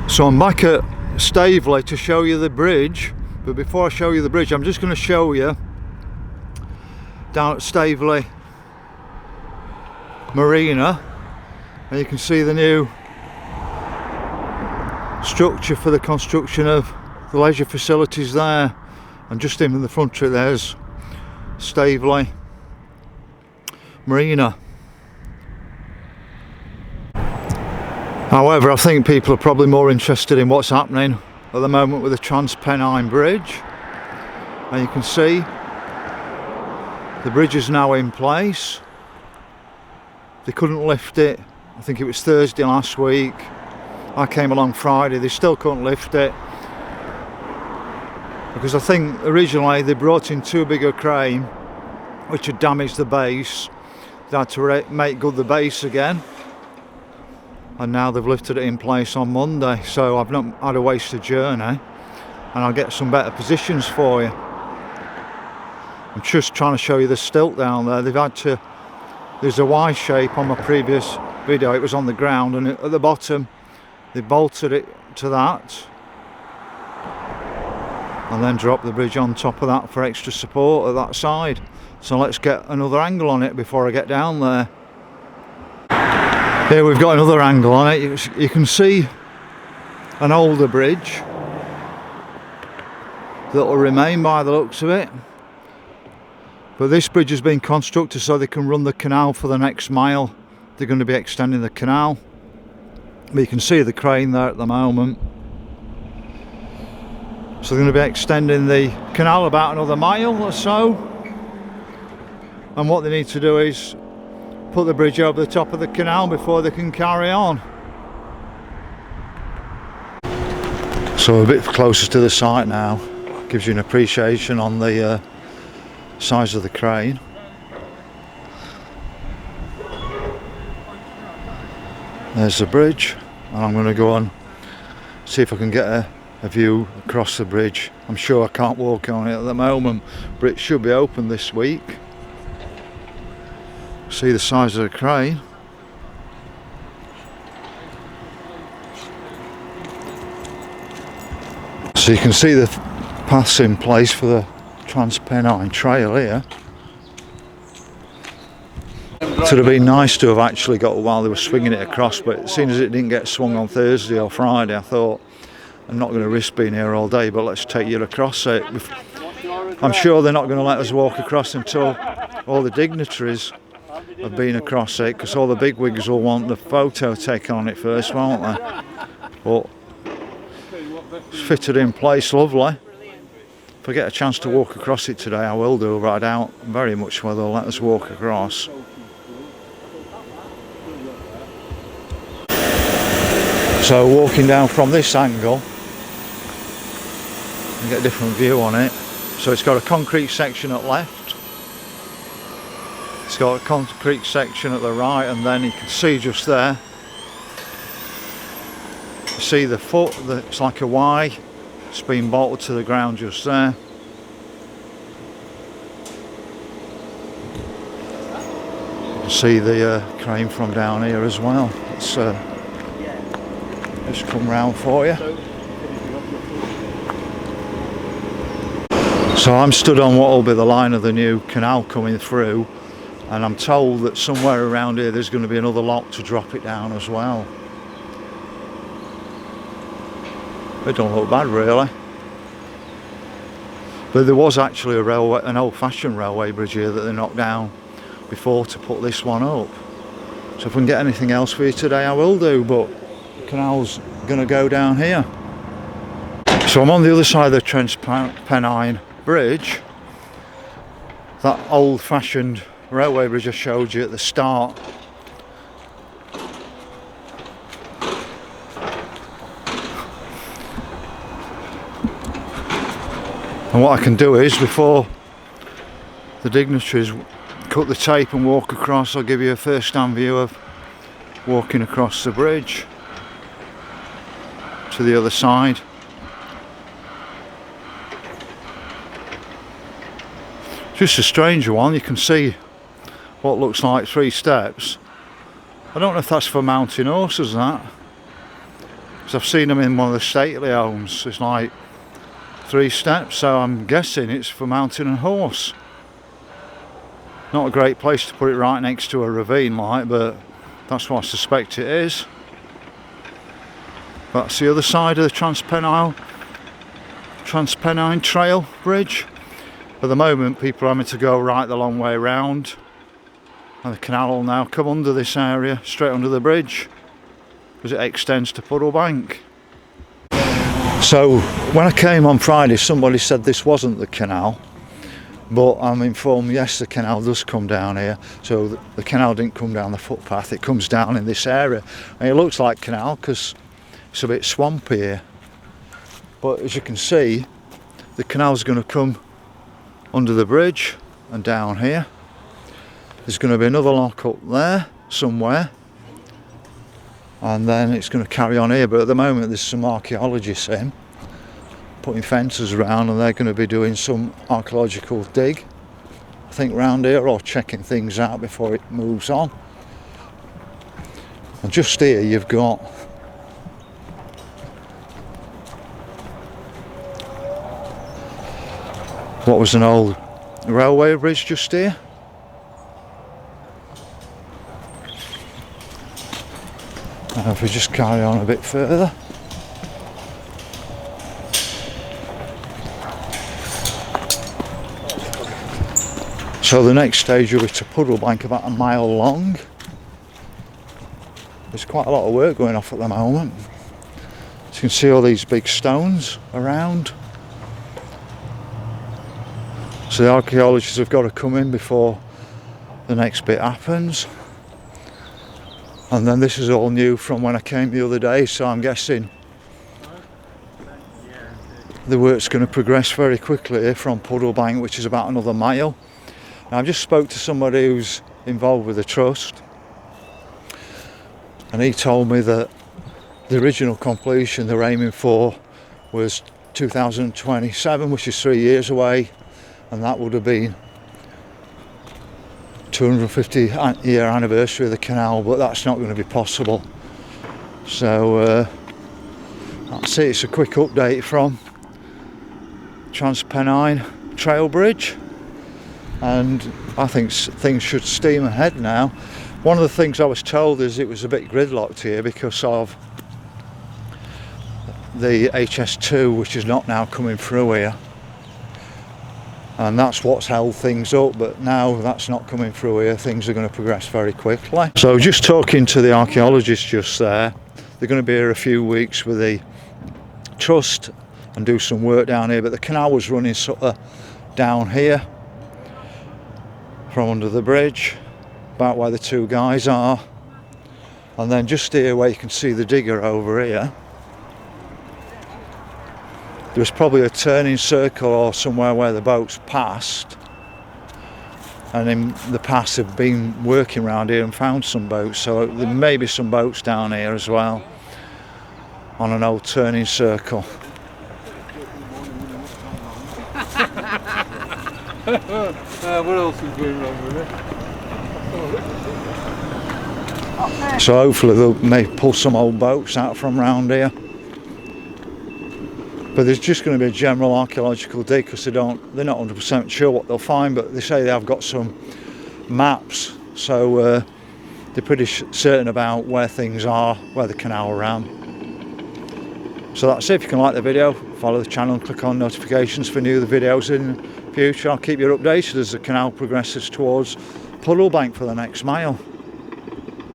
So I'm back at Staveley to show you the bridge, but before I show you the bridge I'm just going to show you down at Staveley Marina, and you can see the new structure for the construction of the leisure facilities there, and just in the front of it there's Staveley Marina. However, I think people are probably more interested in what's happening at the moment with the Transpennine Bridge. And you can see the bridge is now in place. They couldn't lift it, I think it was Thursday last week. I came along Friday, they still couldn't lift it. Because I think originally they brought in too big a crane, which had damaged the base. They had to make good the base again. And now they've lifted it in place on Monday, so I've not had a wasted journey, and I'll get some better positions for you. I'm just trying to show you the stilt down there. There's a Y shape on my previous video, it was on the ground, and at the bottom they bolted it to that and then dropped the bridge on top of that for extra support at that side. So let's get another angle on it before I get down there. Here we've got another angle on it. You can see an older bridge that will remain by the looks of it, but this bridge has been constructed so they can run the canal for the next mile. They're going to be extending the canal, but you can see the crane there at the moment. So they're going to be extending the canal about another mile or so, and what they need to do is put the bridge over the top of the canal before they can carry on. So a bit closer to the site now, gives you an appreciation on the size of the crane. There's the bridge, and I'm going to go on see if I can get a view across the bridge. I'm sure I can't walk on it at the moment, but it should be open this week. See the size of the crane. So you can see the paths in place for the Transpennine trail here. It would have been nice to have actually got while they were swinging it across, but seeing as it didn't get swung on Thursday or Friday, I thought I'm not going to risk being here all day, but let's take you across it. I'm sure they're not going to let us walk across until all the dignitaries have been across it, because all the bigwigs will want the photo taken on it first, won't they? But it's fitted in place lovely. If I get a chance to walk across it today I will do, but I doubt very much whether they'll let us walk across. So walking down from this angle you get a different view on it. So it's got a concrete section at left, it's got a concrete section at the right, and then you can see just there, you see the foot, it's like a Y, it's been bolted to the ground just there. You can see the crane from down here as well. Let's just come round for you. So I'm stood on what will be the line of the new canal coming through, and I'm told that somewhere around here there's going to be another lock to drop it down as well. It don't look bad really. But there was actually an old-fashioned railway bridge here that they knocked down before to put this one up. So if I can get anything else for you today I will do, but the canal's going to go down here. So I'm on the other side of the Transpennine Bridge, that old-fashioned railway bridge I showed you at the start. And what I can do is, before the dignitaries cut the tape and walk across, I'll give you a first-hand view of walking across the bridge to the other side. Just a stranger one. You can see what looks like 3 steps. I don't know if that's for mounting horses, that. because I've seen them in one of the stately homes. It's like 3 steps, so I'm guessing it's for mounting a horse. Not a great place to put it right next to a ravine like, but that's what I suspect it is. That's the other side of the Transpennine Trail Bridge. At the moment people are having to go right the long way round, and the canal will now come under this area, straight under the bridge, because it extends to Puddlebank. So when I came on Friday, somebody said this wasn't the canal, but I'm informed yes, the canal does come down here. So the canal didn't come down the footpath, it comes down in this area, and it looks like canal because it's a bit swampy here. But as you can see, the canal's going to come under the bridge and down here. There's going to be another lock up there somewhere, and then it's going to carry on here. But at the moment there's some archaeologists in putting fences around, and they're going to be doing some archaeological dig, I think, round here, or checking things out before it moves on. And just here you've got what was an old railway bridge just here. And if we just carry on a bit further, so the next stage will be to Puddlebank, about a mile long. There's quite a lot of work going off at the moment. So you can see all these big stones around. So the archaeologists have got to come in before the next bit happens. And then this is all new from when I came the other day, so I'm guessing the work's going to progress very quickly here from Puddlebank, which is about another mile. Now, I've just spoke to somebody who's involved with the trust, and he told me that the original completion they're aiming for was 2027, which is 3 years away, and that would have been 250-year anniversary of the canal, but that's not going to be possible. So that's it. It's a quick update from Transpennine Trail Bridge, and I think things should steam ahead now. One of the things I was told is it was a bit gridlocked here because of the HS2, which is not now coming through here, and that's what's held things up. But now that's not coming through here, things are going to progress very quickly. So just talking to the archaeologists just there, they're going to be here a few weeks with the trust and do some work down here, but the canal was running sort of down here from under the bridge, about where the 2 guys are, and then just here where you can see the digger over here, there was probably a turning circle or somewhere where the boats passed, and in the past they've been working around here and found some boats, so there may be some boats down here as well on an old turning circle. What else is going on with it? So hopefully they may pull some old boats out from round here. But there's just going to be a general archaeological dig because they're not 100% sure what they'll find, but they say they have got some maps, so they're pretty certain about where things are, where the canal ran. So that's it. If you can like the video, follow the channel and click on notifications for new videos in the future. I'll keep you updated as the canal progresses towards Puddlebank for the next mile.